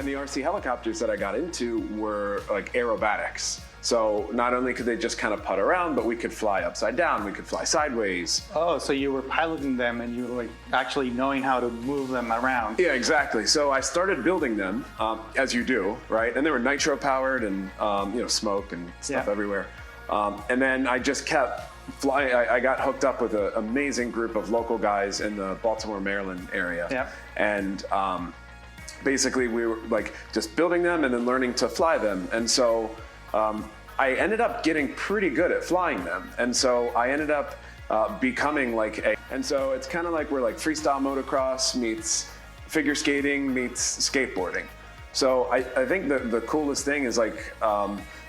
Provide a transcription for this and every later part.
And the RC helicopters that I got into were like aerobatics. So not only could they just kind of putt around, but we could fly upside down, we could fly sideways. Oh, so you were piloting them and you were like actually knowing how to move them around. Yeah, exactly. So I started building them, as you do, right? And they were nitro powered and smoke and stuff everywhere. And then I just kept flying. I got hooked up with an amazing group of local guys in the Baltimore, Maryland area. Yeah. And basically we were like just building them and then learning to fly them. And so I ended up getting pretty good at flying them. And so I ended up becoming and so it's kind of like we're like freestyle motocross meets figure skating meets skateboarding. So I think the coolest thing is like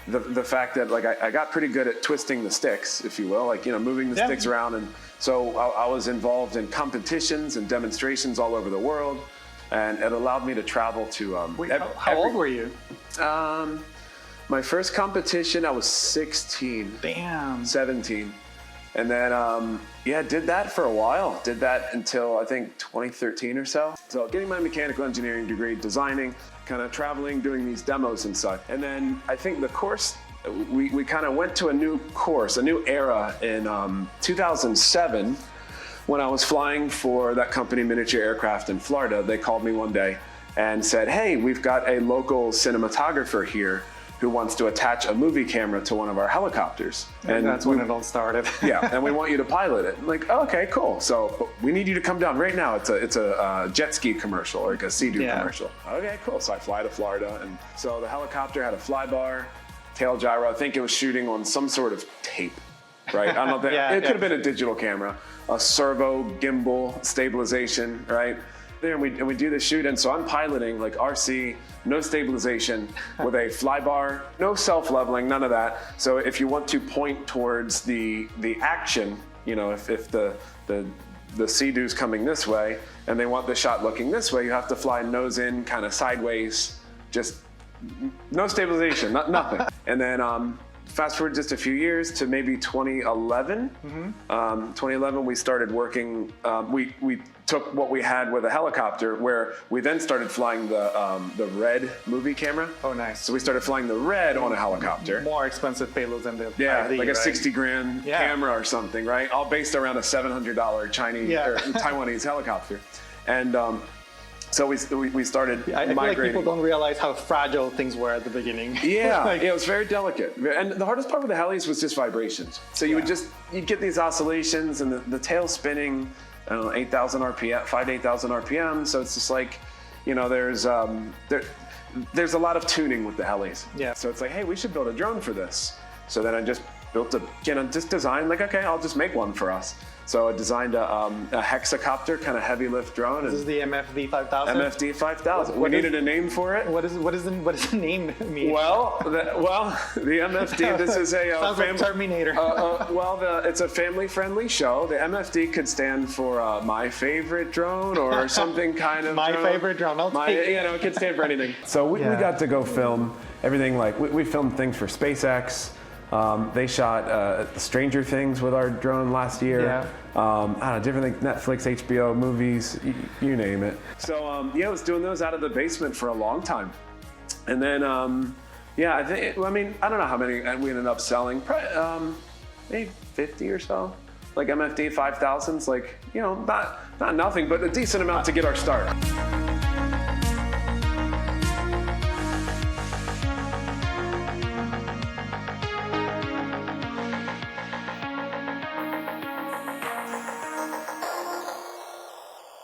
the fact that like I got pretty good at twisting the sticks, if you will, like, moving the sticks around. And so I was involved in competitions and demonstrations all over the world. And it allowed me to travel to... Wait, how old were you? My first competition, I was 16. Damn. 17. And then, did that for a while. Did that until, I think, 2013 or so. So getting my mechanical engineering degree, designing, kind of traveling, doing these demos and such. And then I think the course, we kind of went to a new course, a new era in 2007. When I was flying for that company, Miniature Aircraft in Florida, they called me one day and said, hey, we've got a local cinematographer here who wants to attach a movie camera to one of our helicopters. And that's when it all started. Yeah, and we want you to pilot it. I'm like, oh, okay, cool. So we need you to come down right now. It's a jet ski commercial, or like a Sea-Doo commercial. Okay, cool. So I fly to Florida. And so the helicopter had a fly bar, tail gyro. I think it was shooting on some sort of tape, right? I don't know. It could have been a digital camera. A servo, gimbal, stabilization, right? There, and we do the shoot, and so I'm piloting like RC, no stabilization, with a fly bar, no self-leveling, none of that. So if you want to point towards the action, if the Sea-Doo's coming this way, and they want the shot looking this way, you have to fly nose in, kind of sideways, just no stabilization, nothing. And then fast forward just a few years to maybe 2011. 2011, we started working. We took what we had with a helicopter, where we then started flying the Red movie camera. Oh, nice. So we started flying the Red on a helicopter. More expensive payloads than the 5D, like a right? 60 grand camera or something, right? All based around a $700 Chinese or Taiwanese helicopter. And so we started migrating. I feel like people don't realize how fragile things were at the beginning. Yeah, it was very delicate. And the hardest part with the helis was just vibrations. So you'd get these oscillations and the tail spinning, I don't know, 8,000 RPM, 5 to 8,000 RPM. So it's just like, there's a lot of tuning with the helis. Yeah. So it's like, hey, we should build a drone for this. So then I just built just designed like, okay, I'll just make one for us. So I designed a hexacopter, kind of heavy lift drone. This is the MFD 5000? MFD 5000. We needed a name for it. What does the name mean? Well, the MFD, this is a sounds like Terminator. It's a family-friendly show. The MFD could stand for my favorite drone or something kind of My favorite drone. It could stand for anything. So we got to go film everything. Like we filmed things for SpaceX. They shot Stranger Things with our drone last year. Yeah. I don't know, different things, Netflix, HBO, movies, you name it. So I was doing those out of the basement for a long time. And then, I don't know how many we ended up selling. Probably, maybe 50 or so. Like MFD 5000s, like, not nothing, but a decent amount to get our start.